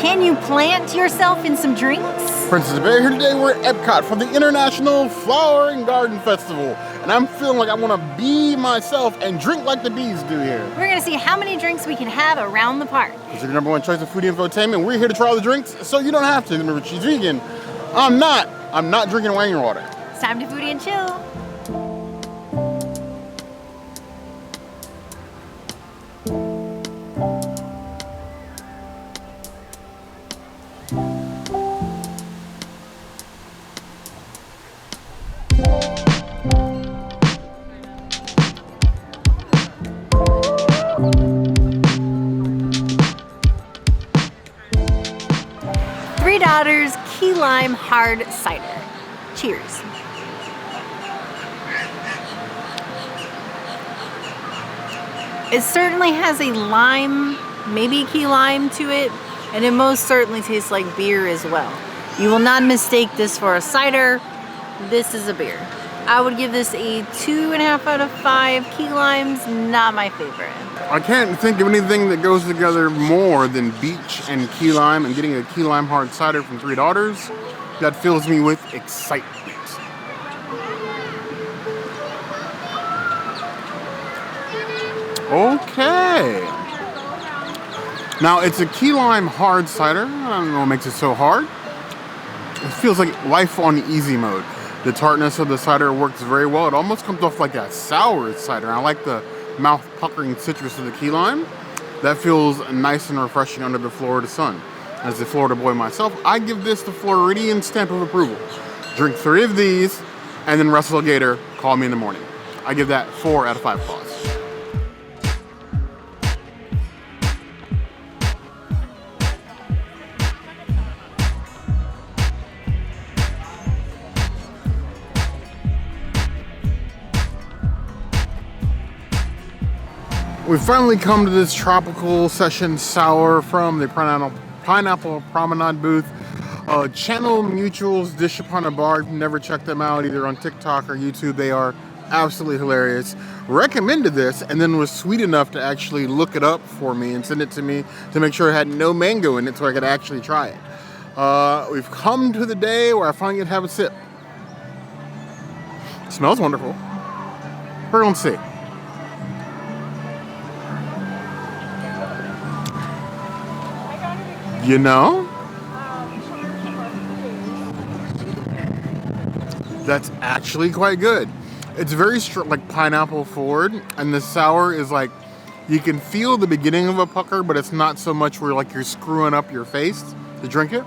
Can you plant yourself in some drinks? Princess Bay here today. We're at EPCOT for the International Flower and Garden Festival. And I'm feeling like I want to be myself and drink like the bees do here. We're going to see how many drinks we can have around the park. This is your number one choice of foodie infotainment. We're here to try all the drinks, so you don't have to. Remember, she's vegan. I'm not drinking Wang water. It's time to foodie and chill. Three Daughters Key Lime Hard Cider. Cheers. It certainly has a lime, maybe a key lime to it, and it most certainly tastes like beer as well. You will not mistake this for a cider. This is a beer. I would give this a 2.5 out of 5. Key limes, not my favorite. I can't think of anything that goes together more than beach and key lime, and getting a key lime hard cider from Three Daughters. That fills me with excitement. Okay. Now it's a key lime hard cider. I don't know what makes it so hard. It feels like life on easy mode. The tartness of the cider works very well. It almost comes off like a sour cider. I like the mouth puckering citrus of the key lime. That feels nice and refreshing under the Florida sun. As a Florida boy myself, I give this the Floridian stamp of approval. Drink 3 of these, and then Russell Gator, call me in the morning. I give that 4 out of 5 claws. We've finally come to this tropical session sour from the Pineapple Promenade booth. Channel Mutual's Dish Upon a Bar. If you've never checked them out, either on TikTok or YouTube, they are absolutely hilarious. Recommended this and then was sweet enough to actually look it up for me and send it to me to make sure it had no mango in it so I could actually try it. We've come to the day where I finally get to have a sip. It smells wonderful. We're gonna see. You know, that's actually quite good. It's very like pineapple forward, and the sour is like, you can feel the beginning of a pucker, but it's not so much where like you're screwing up your face to drink it.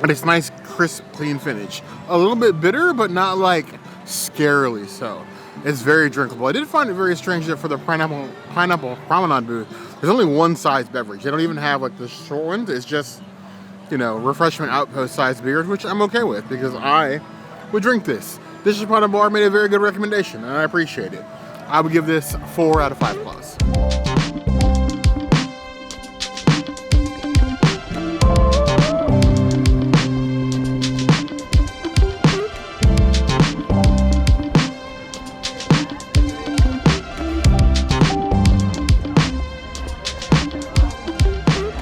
And it's nice, crisp, clean finish. A little bit bitter, but not like scarily so. It's very drinkable. I did find it very strange that for the Pineapple Promenade booth, there's only one size beverage. They don't even have like the short ones. It's just, you know, Refreshment Outpost size beers, which I'm okay with because I would drink this. Dish Upon a Bar made a very good recommendation, and I appreciate it. I would give this 4 out of 5 claws.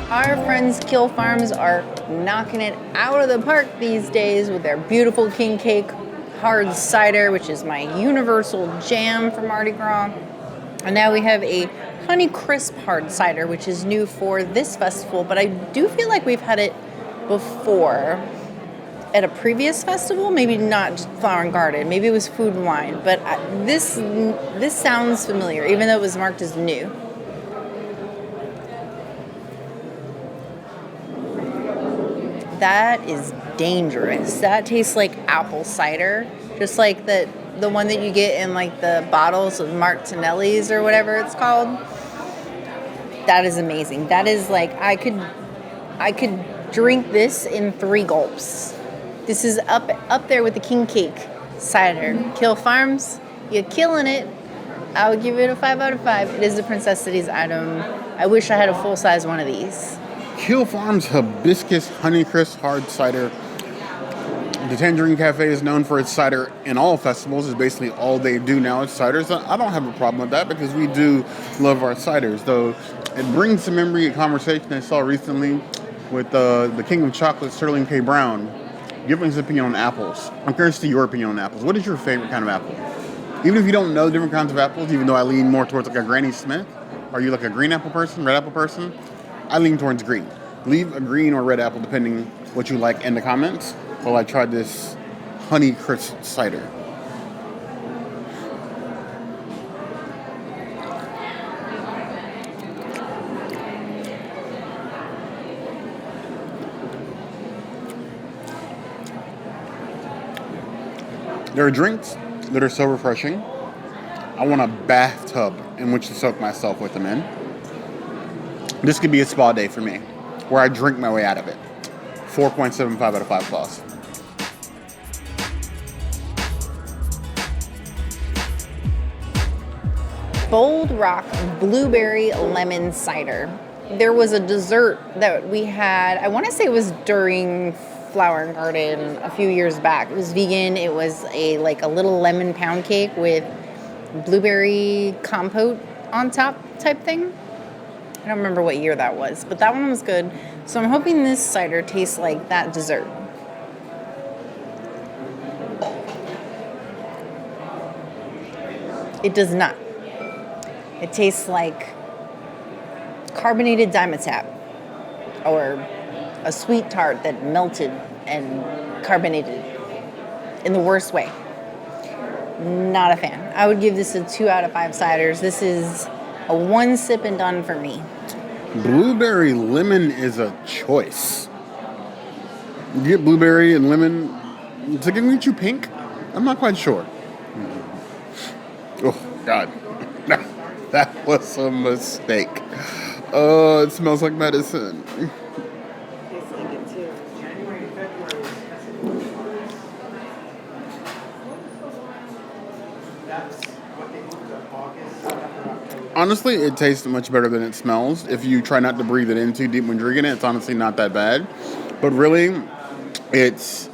Our friends Keel Farms are knocking it out of the park these days with their beautiful king cake hard cider, which is my universal jam for Mardi Gras. And now we have a Honeycrisp hard cider, which is new for this festival, but I do feel like we've had it before at a previous festival, maybe not Flower and Garden, maybe it was Food and Wine, but this sounds familiar, even though it was marked as new. That is dangerous. That tastes like apple cider, just like the one that you get in like the bottles of Martinelli's or whatever it's called. That is amazing. That is like I could drink this in 3 gulps. This is up there with the king cake cider. Keel Farms, you're killing it. I would give it a 5 out of 5. It is a Princess Cities item. I wish I had a full size one of these. Keel Farms Hibiscus Honeycrisp hard cider. The Tangierine Café is known for its cider in all festivals. It's basically all they do now is ciders. I don't have a problem with that because we do love our ciders, though it brings to memory a conversation I saw recently with the King of Chocolate, Sterling K. Brown, giving his opinion on apples. I'm curious to your opinion on apples. What is your favorite kind of apple? Even if you don't know different kinds of apples, even though I lean more towards like a Granny Smith, are you like a green apple person, red apple person? I lean towards green. Leave a green or red apple depending what you like in the comments while I try this Honeycrisp cider. There are drinks that are so refreshing. I want a bathtub in which to soak myself with them in. This could be a spa day for me, where I drink my way out of it. 4.75 out of 5 claws. Bold Rock Blueberry Lemon Cider. There was a dessert that we had, I want to say it was during Flower and Garden a few years back. It was vegan. It was a little lemon pound cake with blueberry compote on top type thing. I don't remember what year that was, but that one was good. So I'm hoping this cider tastes like that dessert. It does not. It tastes like carbonated Dimetapp or a sweet tart that melted and carbonated in the worst way. Not a fan. I would give this a 2 out of 5 ciders. This is a 1 sip and done for me. Blueberry lemon is a choice. You get blueberry and lemon. Is it going to get you pink? I'm not quite sure. Oh, God. That was a mistake. Oh, it smells like medicine. Tastes like it too. January, February. That's what they moved to August after October. Honestly, it tastes much better than it smells. If you try not to breathe it in too deep when drinking it, it's honestly not that bad. But really, it's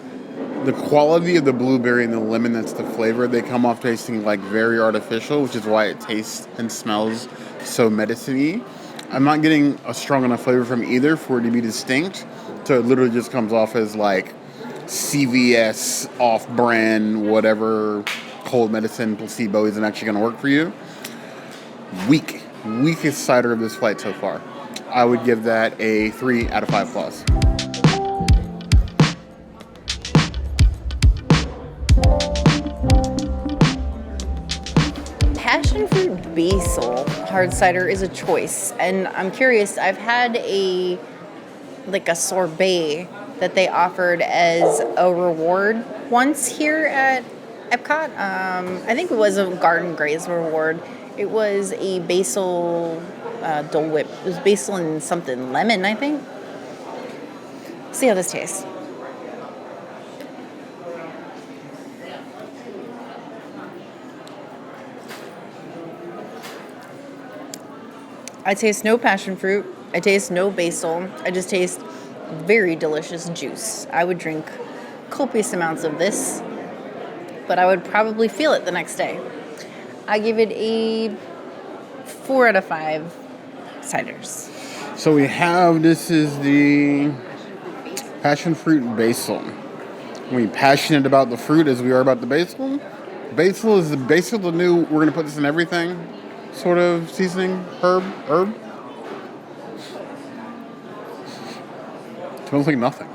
the quality of the blueberry and the lemon that's the flavor. They come off tasting like very artificial, which is why it tastes and smells so medicine-y. I'm not getting a strong enough flavor from either for it to be distinct. So it literally just comes off as like CVS, off-brand, whatever cold medicine placebo isn't actually going to work for you. Weakest cider of this flight so far. I would give that a 3 out of 5 claws. Passion fruit basil hard cider is a choice, and I'm curious. I've had a sorbet that they offered as a reward once here at EPCOT. I think it was a Garden Graze reward. It was a basil Dole Whip. It was basil and something lemon, I think. See how this tastes. I taste no passion fruit. I taste no basil. I just taste very delicious juice. I would drink copious amounts of this, but I would probably feel it the next day. I give it a 4 out of 5 ciders. So we have, this is the passion fruit basil. Are we passionate about the fruit as we are about the basil? Basil is the new, we're going to put this in everything sort of seasoning herb. Smells like nothing.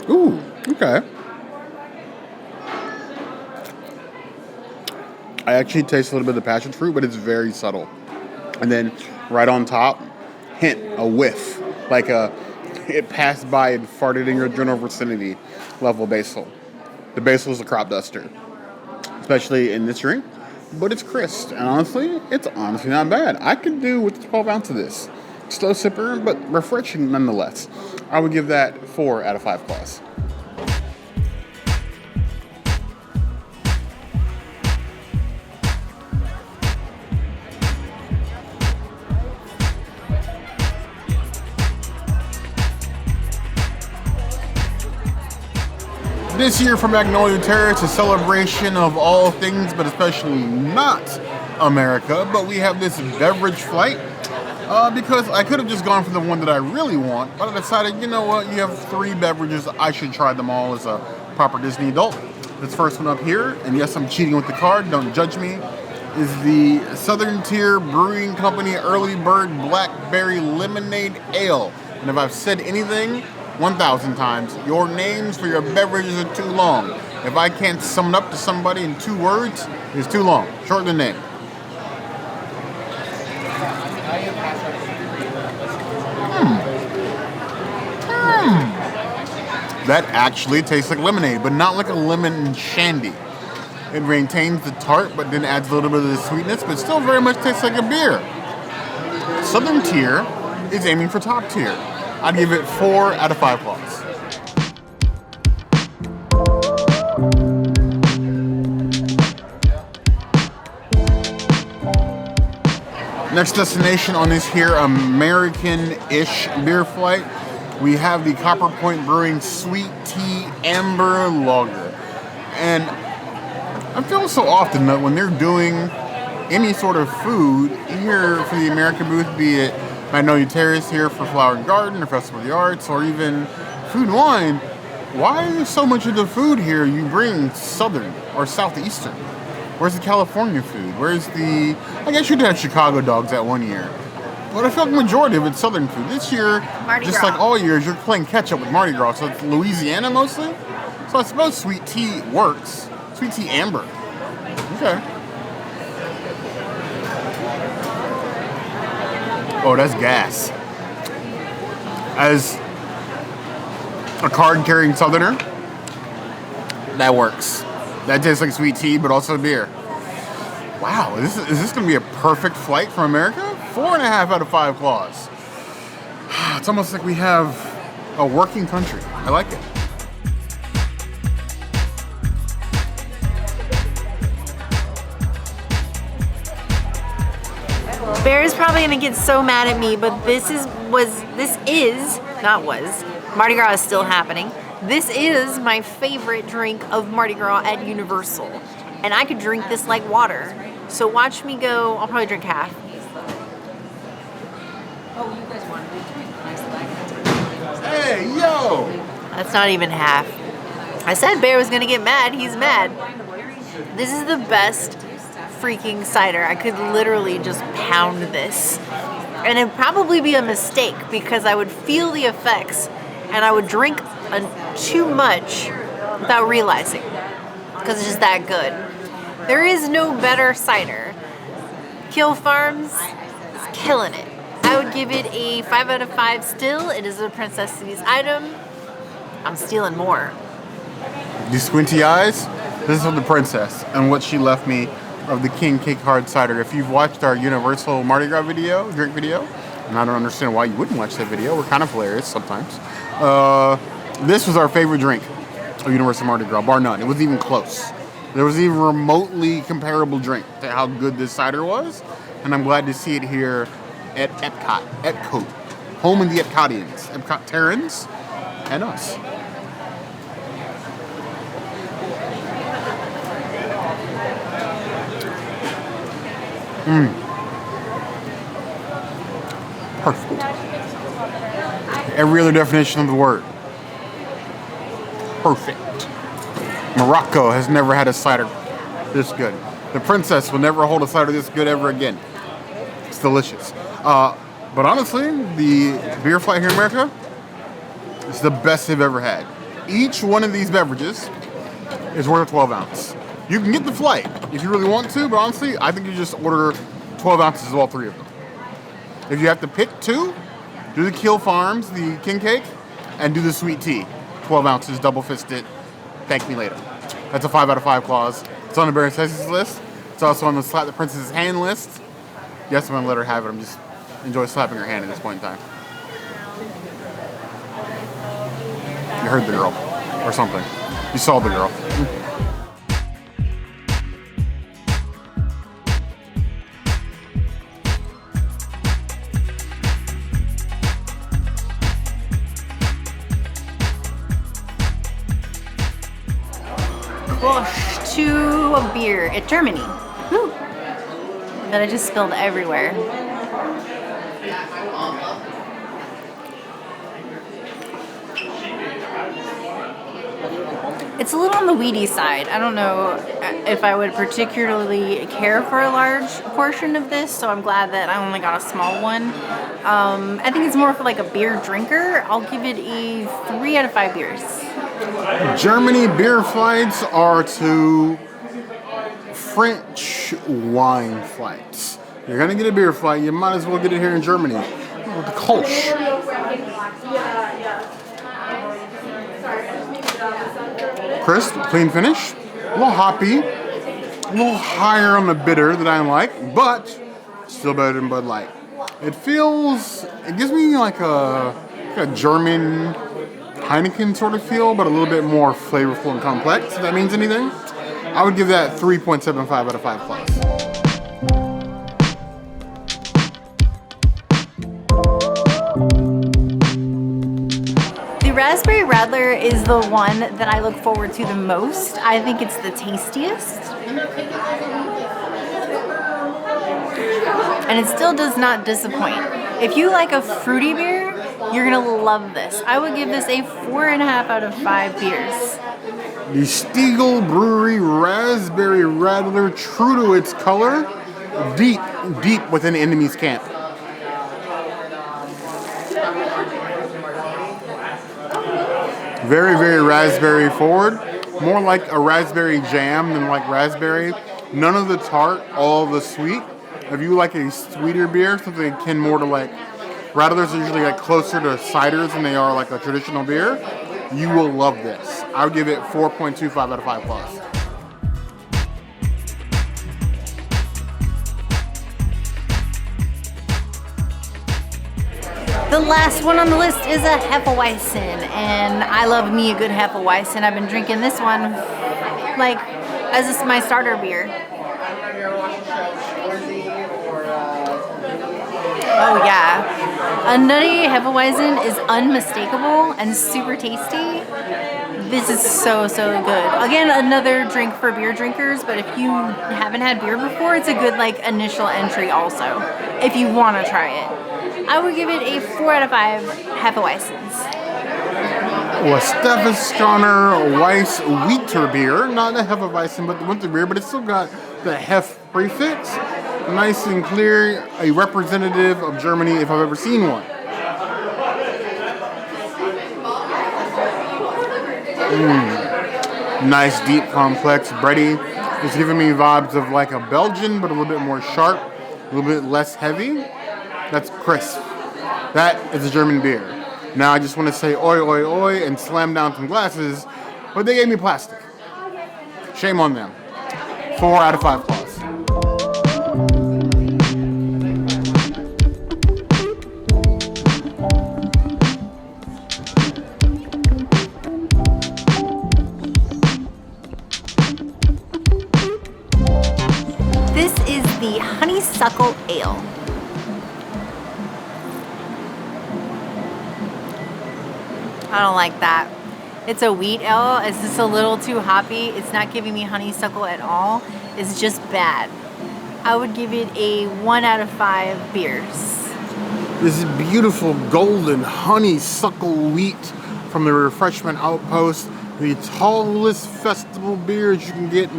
Ooh, okay. I actually taste a little bit of the passion fruit, but it's very subtle. And then right on top, a whiff. It passed by and farted in your general vicinity level basil. The basil is a crop duster, especially in this drink, but it's crisp. And honestly, it's honestly not bad. I could do with 12 ounces of this. Slow sipper, but refreshing nonetheless. I would give that 4 out of 5 claws. This year for Magnolia Terrace, a celebration of all things, but especially not America, but we have this beverage flight because I could have just gone for the one that I really want, but I decided, you know what, you have 3 beverages, I should try them all as a proper Disney adult. This first one up here, and yes, I'm cheating with the card, don't judge me, is the Southern Tier Brewing Company Early Bird Blackberry Lemonade Ale. And if I've said anything 1,000 times, your names for your beverages are too long. If I can't sum it up to somebody in 2 words, it's too long. Shorten the name. That actually tastes like lemonade, but not like a lemon shandy. It maintains the tart, but then adds a little bit of the sweetness, but still very much tastes like a beer. Southern Tier is aiming for top tier. I'd give it 4 out of 5 claws. Next destination on this here American-ish beer flight, we have the Copperpoint Brewing Sweet Tea Amber Lager. And I feel so often that when they're doing any sort of food here for the American booth, be it Magnolia Terrace here for Flower and Garden or Festival of the Arts, or even Food and Wine, why is so much of the food here you bring Southern or Southeastern? Where's the California food? Where's the... I guess you did have Chicago dogs that one year. But I feel like the majority of it's Southern food. This year, Mardi just Gras. like all years, you're playing catch up with Mardi Gras. So it's Louisiana mostly? So I suppose sweet tea works. Sweet tea amber. Okay. Oh, that's gas. As a card-carrying Southerner, that works. That tastes like sweet tea, but also beer. Wow, is this going to be a perfect flight from America? 4.5 out of 5 claws. It's almost like we have a working country. I like it. Bear is probably gonna get so mad at me, but Mardi Gras is still happening. This is my favorite drink of Mardi Gras at Universal. And I could drink this like water. So watch me go, I'll probably drink half. Hey, yo! That's not even half. I said Bear was gonna get mad, he's mad. This is the best freaking cider. I could literally just pound this. And it'd probably be a mistake because I would feel the effects and I would drink too much without realizing because it's just that good. There is no better cider. Keel Farms is killing it. I would give it a 5 out of 5 still. It is a Princess Cities item. I'm stealing more. These squinty eyes, this is from the princess and what she left me of the King Cake Hard Cider. If you've watched our Universal Mardi Gras video, drink video, and I don't understand why you wouldn't watch that video, we're kind of hilarious sometimes. This was our favorite drink of Universal Mardi Gras, bar none. It wasn't even close. There was even remotely comparable drink to how good this cider was, and I'm glad to see it here at EPCOT, home of the Epcotians, EPCOT Terrans, and us. Perfect. Every other definition of the word. Perfect. Morocco has never had a cider this good. The princess will never hold a cider this good ever again. It's delicious. But honestly, the beer flight here in America is the best they've ever had. Each one of these beverages is worth a 12 ounce. You can get the flight if you really want to, but honestly, I think you just order 12 ounces of all 3 of them. If you have to pick 2, do the Keel Farms, the king cake, and do the sweet tea. 12 ounces, double fisted. Thank me later. That's a 5 out of 5 clause. It's on the Bear Necessities list. It's also on the Slap the Princess's Hand list. Yes, I'm gonna let her have it. I'm just enjoy slapping her hand at this point in time. You heard the girl, or something. You saw the girl. To a beer at Germany. Woo. that I just spilled everywhere. It's a little on the weedy side. I don't know if I would particularly care for a large portion of this, so I'm glad that I only got a small one. I think it's more for like a beer drinker. I'll give it a 3 out of 5 beers. Germany beer flights are to French wine flights. You're gonna get a beer flight, you might as well get it here in Germany. With the Kolsch. Crisp, clean finish, a little hoppy, a little higher on the bitter that I like, but still better than Bud Light. It gives me like a German Heineken sort of feel, but a little bit more flavorful and complex, if that means anything. I would give that 3.75 out of 5 plus. The Raspberry Radler is the one that I look forward to the most. I think it's the tastiest. And it still does not disappoint. If you like a fruity beer, you're gonna love this. I would give this a 4.5 out of 5 beers. The Stiegel Brewery Raspberry Radler, true to its color, deep within enemy's camp. Very, very raspberry forward. More like a raspberry jam than like raspberry. None of the tart, all the sweet. If you like a sweeter beer, something akin more to like, Radlers are usually like closer to ciders than they are like a traditional beer, you will love this. I would give it 4.25 out of 5 plus. The last one on the list is a Hefeweizen, and I love me a good Hefeweizen. I've been drinking this one like as my starter beer. Oh yeah, a nutty Hefeweizen is unmistakable and super tasty. This is so good. Again, another drink for beer drinkers, but if you haven't had beer before, it's a good like initial entry also, if you want to try it. I would give it a 4 out of 5 Hefeweizens. Well, Steffenskanner Weiss Wheater beer, not a Hefeweizen, but the winter beer, but it's still got the Hef prefix. Nice and clear, a representative of Germany if I've ever seen one. Nice, deep, complex, bready. It's giving me vibes of like a Belgian, but a little bit more sharp, a little bit less heavy. That's crisp. That is a German beer. Now I just want to say oi, oi, oi, and slam down some glasses, but they gave me plastic. Shame on them. 4 out of 5 plus. This is the Honeysuckle Ale. I don't like that. It's a wheat ale. It's just a little too hoppy. It's not giving me honeysuckle at all. It's just bad. I would give it a 1 out of 5 beers. This is beautiful golden honeysuckle wheat from the Refreshment Outpost. The tallest festival beers you can get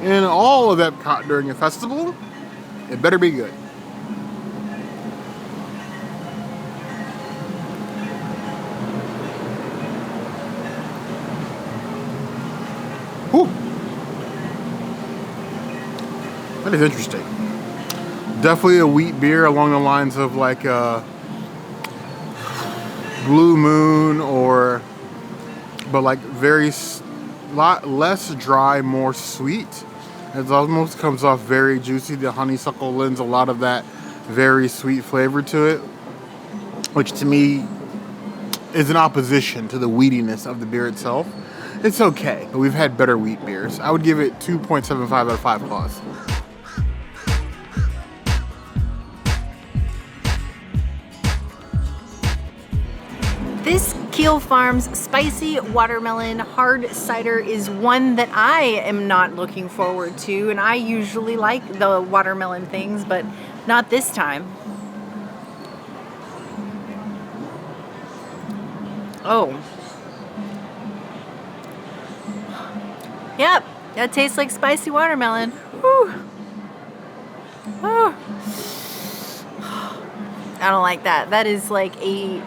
in all of EPCOT during a festival. It better be good. Whew. That is interesting. Definitely a wheat beer along the lines of like a Blue Moon but like lot less dry, more sweet. It almost comes off very juicy. The honeysuckle lends a lot of that very sweet flavor to it, which to me is in opposition to the wheatiness of the beer itself. It's okay, but we've had better wheat beers. I would give it 2.75 out of 5 plus. This Keel Farms spicy watermelon hard cider is one that I am not looking forward to, and I usually like the watermelon things, but not this time. Oh. Yep, that tastes like spicy watermelon. Whew. Oh. I don't like that. That is like a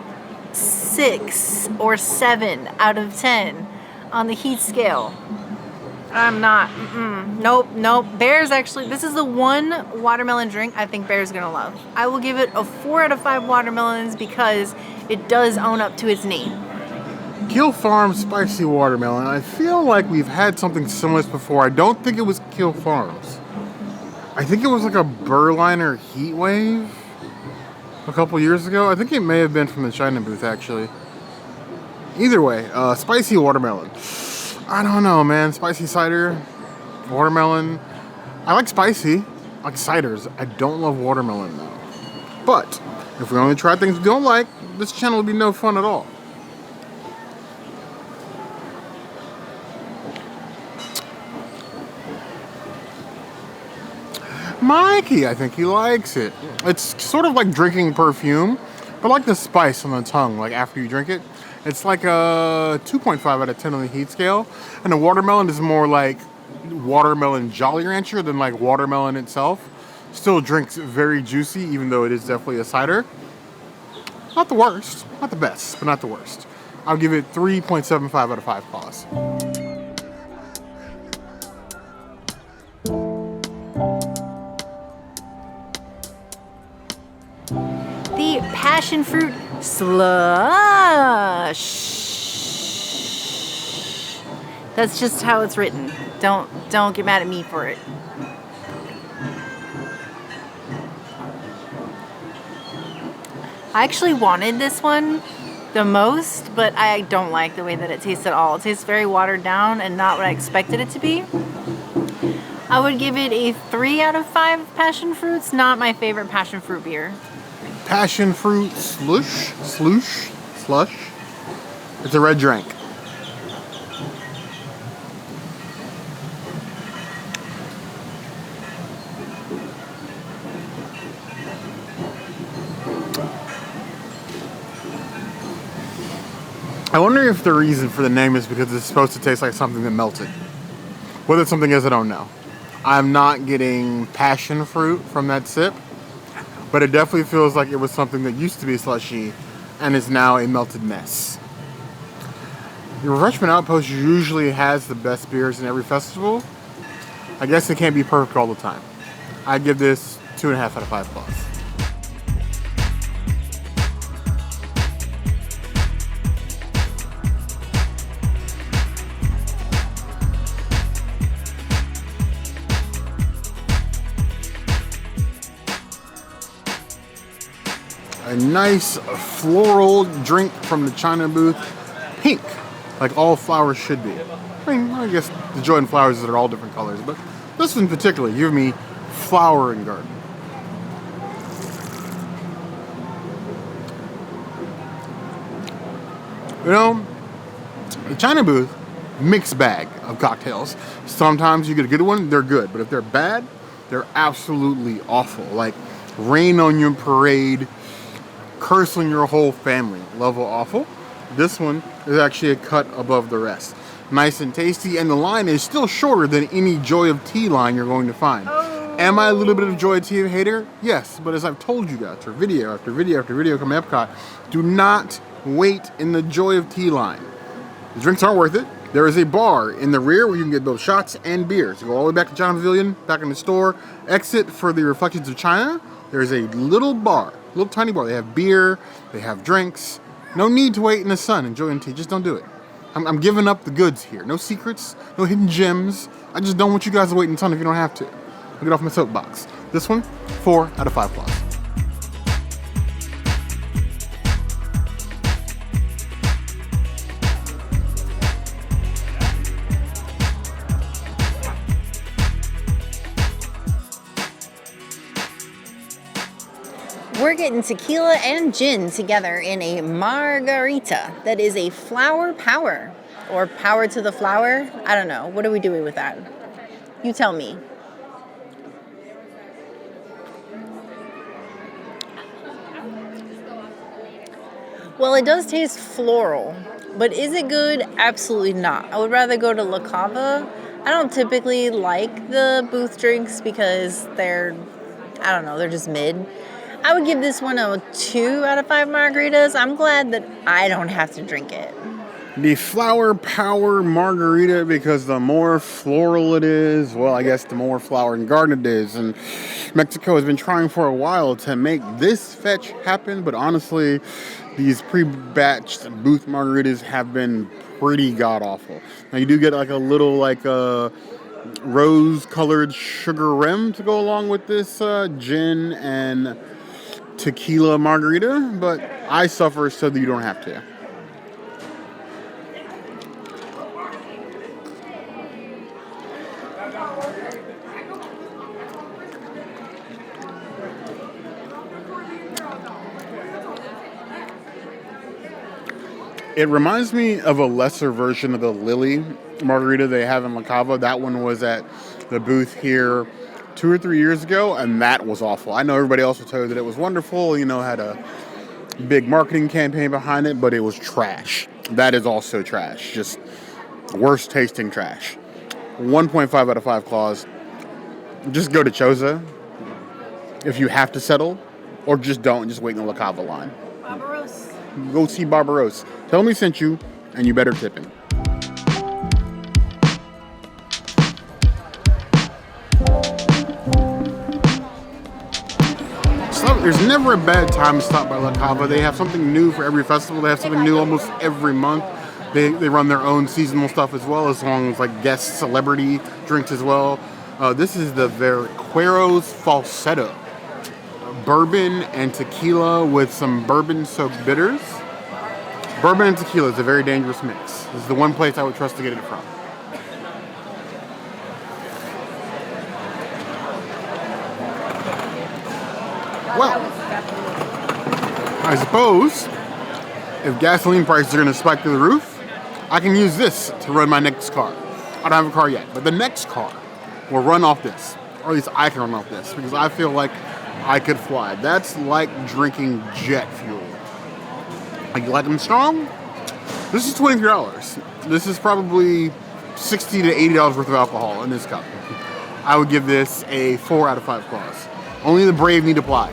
6 or 7 out of 10 on the heat scale. I'm not. Nope. Bear's actually, this is the one watermelon drink I think Bear's gonna love. I will give it a 4 out of 5 watermelons because it does own up to its name. Keel Farms spicy watermelon. I feel like we've had something similar before. I don't think it was Keel Farms. I think it was like a Berliner Heat Wave a couple years ago. I think it may have been from the China booth, actually. Either way, spicy watermelon. I don't know, man. Spicy cider, watermelon. I like spicy. I like ciders. I don't love watermelon, though. But if we only try things we don't like, this channel would be no fun at all. Mikey, I think he likes it. It's sort of like drinking perfume, but like the spice on the tongue, like after you drink it. It's like a 2.5 out of 10 on the heat scale. And the watermelon is more like watermelon Jolly Rancher than like watermelon itself. Still drinks very juicy, even though it is definitely a cider. Not the worst, not the best, but not the worst. I'll give it 3.75 out of 5 claws. Passion fruit slush. That's just how it's written. Don't get mad at me for it. I actually wanted this one the most, but I don't like the way that it tastes at all. It tastes very watered down and not what I expected it to be. I would give it a 3 out of 5 passion fruits. Not my favorite passion fruit beer. Passion fruit slush. It's a red drink. I wonder if the reason for the name is because it's supposed to taste like something that melted. Whether something is, I don't know. I'm not getting passion fruit from that sip. But it definitely feels like it was something that used to be slushy and is now a melted mess. The Refreshment Outpost usually has the best beers in every festival. I guess it can't be perfect all the time. I give this 2.5 out of 5 claws. A nice floral drink from the China booth. Pink, like all flowers should be. I mean, I guess the joy in flowers is they're all different colors, but this one in particular, give me Flower and Garden. You know, the China booth, mixed bag of cocktails. Sometimes you get a good one, they're good, but if they're bad, they're absolutely awful. Like Rain on Your Parade, Curse on Your Whole Family level awful. This one is actually a cut above the rest. Nice and tasty, and the line is still shorter than any Joy of Tea line you're going to find. Oh. Am I a little bit of Joy of Tea hater? Yes, but as I've told you guys, for video after video after video coming to EPCOT, do not wait in the Joy of Tea line. The drinks aren't worth it. There is a bar in the rear where you can get both shots and beers. You go all the way back to China Pavilion, back in the store, exit for the Reflections of China. There's a little bar, little tiny bar. They have beer, they have drinks. No need to wait in the sun enjoying tea. Just don't do it. I'm giving up the goods here. No secrets, no hidden gems. I just don't want you guys to wait in the sun if you don't have to. I'll get off my soapbox. This one, 4 out of 5 claws. We're getting tequila and gin together in a margarita that is a flower power or power to the flower. I don't know. What are we doing with that? You tell me. Well, it does taste floral, but is it good? Absolutely not. I would rather go to La Cava. I don't typically like the booth drinks because they're just mid. I would give this one a 2 out of 5 margaritas. I'm glad that I don't have to drink it. The flower power margarita, because the more floral it is, well, I guess the more flower and garden it is. And Mexico has been trying for a while to make this fetch happen, but honestly, these pre-batched booth margaritas have been pretty god-awful. Now, you do get like a little rose-colored sugar rim to go along with this gin and tequila margarita, but I suffer so that you don't have to. It reminds me of a lesser version of the Lily margarita they have in La Cava. That one was at the booth here 2 or 3 years ago, and that was awful. I know everybody else will tell you that it was wonderful, had a big marketing campaign behind it, but it was trash. That is also trash. Just worst tasting trash. 1.5 out of 5 claws. Just go to Choza if you have to settle, or just don't. Just wait in the La Cava line. Barbaros. Go see Barbaros. Tell him he sent you, and you better tip him. There's never a bad time to stop by La Cava. They have something new for every festival. They have something new almost every month. They run their own seasonal stuff as well, as long as guest celebrity drinks as well. This is the Verqueros Falsetto. Bourbon and tequila with some bourbon-soaked bitters. Bourbon and tequila is a very dangerous mix. This is the one place I would trust to get it from. Well, I suppose if gasoline prices are going to spike through the roof, I can use this to run my next car. I don't have a car yet, but the next car will run off this. Or at least I can run off this, because I feel like I could fly. That's like drinking jet fuel. You like them strong? This is $23. This is probably $60 to $80 worth of alcohol in this cup. I would give this a 4 out of 5 claws. Only the brave need apply.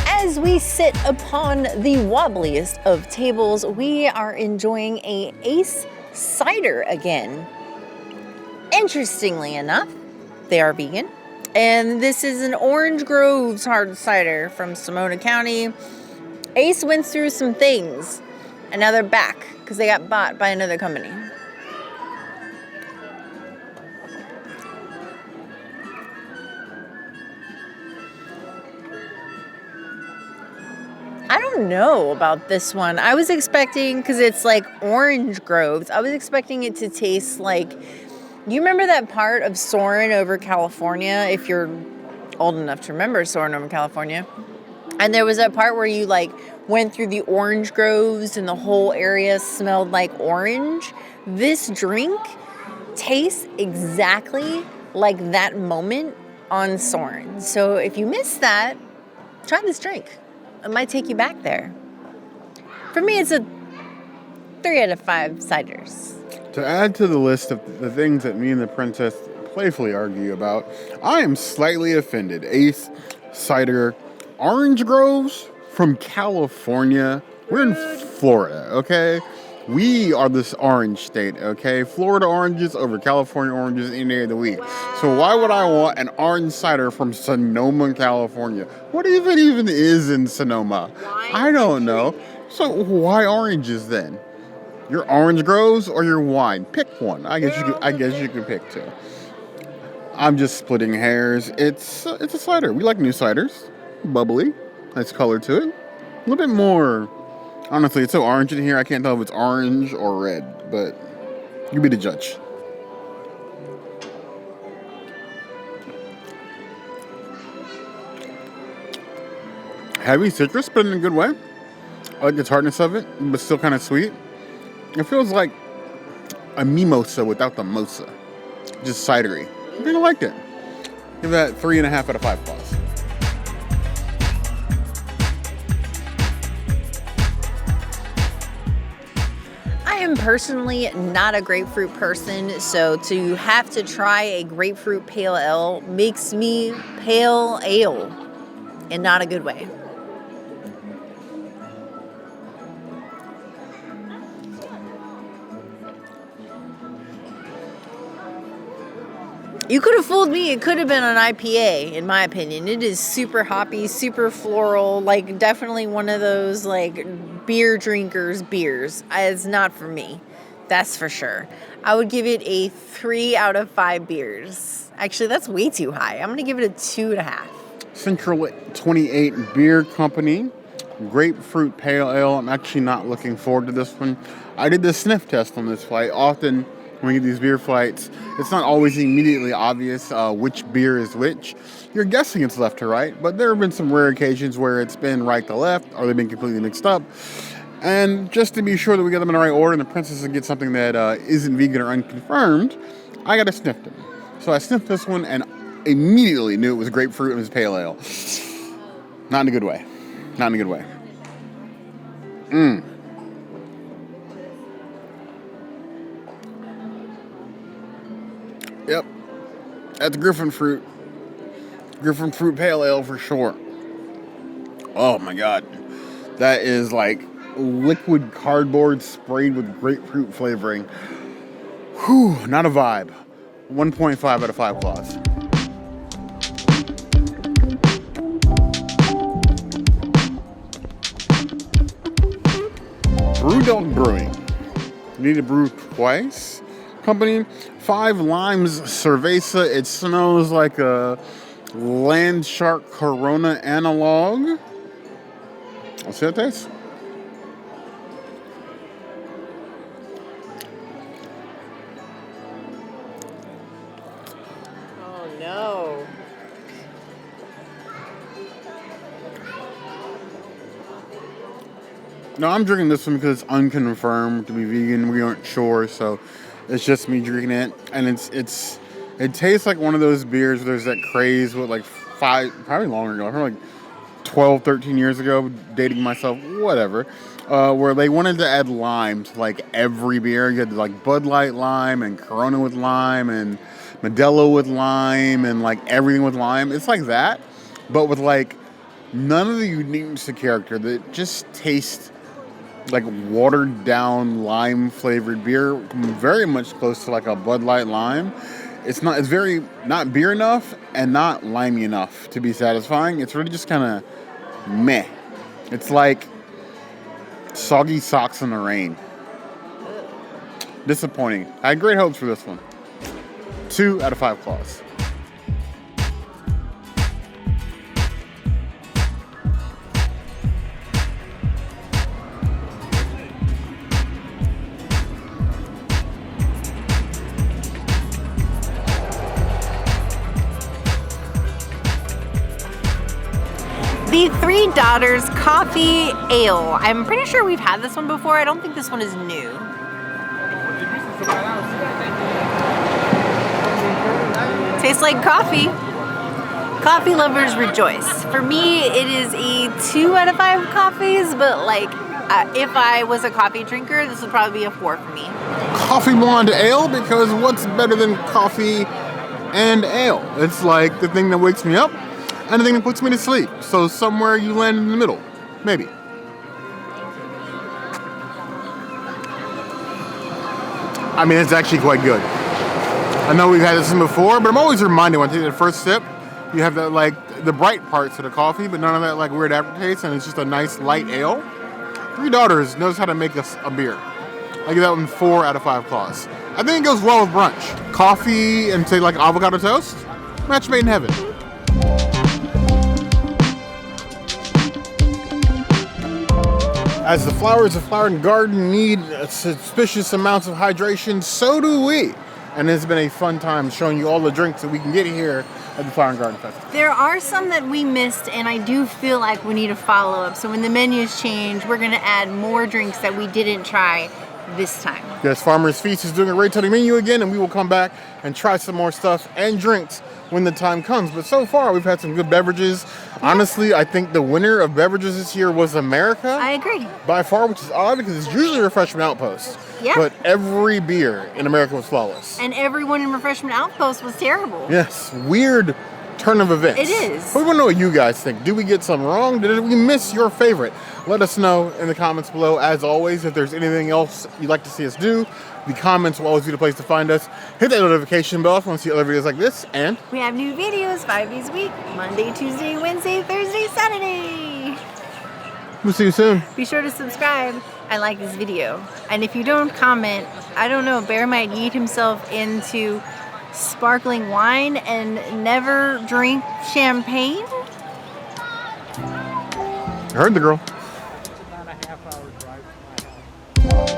As we sit upon the wobbliest of tables, we are enjoying a Ace Cider again. Interestingly enough, they are vegan. And this is an Orange Groves hard cider from Sonoma County. Ace went through some things, and now they're back because they got bought by another company. I don't know about this one. I was expecting, because it's like Orange Groves, I was expecting it to taste like, you remember that part of Soarin' over California, if you're old enough to remember Soarin' over California? And there was that part where you went through the orange groves and the whole area smelled like orange. This drink tastes exactly like that moment on Soarin'. So if you missed that, try this drink. It might take you back there. For me, it's a 3 out of 5 ciders. To add to the list of the things that me and the princess playfully argue about, I am slightly offended. Ace Cider Orange Groves from California. We're in Florida, okay? We are this orange state, okay? Florida oranges over California oranges any day of the week. Wow. So why would I want an orange cider from Sonoma, California? What even is in Sonoma? I don't know. So why oranges then? Your Orange Groves or your wine? Pick one. I guess you could pick two. I'm just splitting hairs. It's a cider. We like new ciders. Bubbly. Nice color to it. A little bit more, Honestly, it's so orange in here, I can't tell if it's orange or red, but you be the judge. Heavy citrus, but in a good way. I like the tartness of it, but still kind of sweet. It feels like a mimosa without the mosa. Just cidery. I think I liked it. Give that 3.5 out of 5 claws. I am personally not a grapefruit person, so to have to try a grapefruit pale ale makes me pale ale in not a good way. You could have fooled me. It could have been an IPA, in my opinion. It is super hoppy, super floral, like definitely one of those like beer drinkers beers. It's not for me. That's for sure. I would give it a 3 out of 5 beers. Actually, that's way too high. I'm going to give it a 2.5. Central 28 Beer Company. Grapefruit Pale Ale. I'm actually not looking forward to this one. I did the sniff test on this flight. Often when you get these beer flights, it's not always immediately obvious which beer is which. You're guessing it's left to right, but there have been some rare occasions where it's been right to left, or they've been completely mixed up. And just to be sure that we get them in the right order and the princess doesn't get something that isn't vegan or unconfirmed, I got to sniff them. So I sniffed this one and immediately knew it was grapefruit and it was pale ale. Not in a good way. Not in a good way. Yep. That's Griffin fruit. Griffin fruit pale ale for sure. Oh my god. That is like liquid cardboard sprayed with grapefruit flavoring. Whew, not a vibe. 1.5 out of 5 claws. Brewdog Brewing. You need to brew twice. Company, 5 Limes Cerveza. It smells like a Land Shark Corona analog. Let's see how it tastes. Oh no. No, I'm drinking this one because it's unconfirmed to be vegan. We aren't sure, so it's just me drinking it. And it tastes like one of those beers where there's that craze with like 5, probably longer ago, I heard like 12, 13 years ago, dating myself, whatever, where they wanted to add lime to like every beer. You had like Bud Light lime and Corona with lime and Modelo with lime and like everything with lime. It's like that, but with like none of the uniqueness of character. That just tastes like watered down lime flavored beer, very much close to like a Bud Light lime. It's very not beer enough and not limey enough to be satisfying. It's really just kind of meh. It's like soggy socks in the rain. Disappointing. I had great hopes for this one. 2 out of 5 claws. The Three Daughters Coffee Ale. I'm pretty sure we've had this one before. I don't think this one is new. Tastes like coffee. Coffee lovers rejoice. For me, it is a 2 out of 5 coffees, but like if I was a coffee drinker, this would probably be a 4 for me. Coffee blonde ale, because what's better than coffee and ale? It's like the thing that wakes me up and the thing that puts me to sleep. So somewhere you land in the middle. Maybe. I mean, it's actually quite good. I know we've had this one before, but I'm always reminded when I take the first sip, you have that like the bright parts of the coffee, but none of that like weird aftertaste, and it's just a nice light ale. Three Daughters knows how to make us a beer. I give that one 4 out of 5 claws. I think it goes well with brunch. Coffee and say like avocado toast, match made in heaven. As the flowers of Flower and Garden need suspicious amounts of hydration, so do we. And it's been a fun time showing you all the drinks that we can get here at the Flower and Garden Festival. There are some that we missed, and I do feel like we need a follow-up. So when the menus change, we're going to add more drinks that we didn't try this time. Yes, Farmer's Feast is doing a rotating menu again, and we will come back and try some more stuff and drinks when the time comes. But so far, we've had some good beverages. Honestly, I think the winner of beverages this year was America. I agree. By far, which is odd because it's usually Refreshment Outpost. Yeah. But every beer in America was flawless. And everyone in Refreshment Outpost was terrible. Yes, weird turn of events. It is. We want to know what you guys think. Did we get some wrong? Did we miss your favorite? Let us know in the comments below. As always, if there's anything else you'd like to see us do, the comments will always be the place to find us. Hit that notification bell if you want to see other videos like this. And we have new videos 5 days a week, Monday, Tuesday, Wednesday, Thursday, Saturday. we'll see you soon. Be sure to subscribe and like this video. And if you don't comment, I don't know, Bear might yeet himself into sparkling wine and never drink champagne. I heard the girl. About a half-hour drive from my house.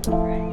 Right.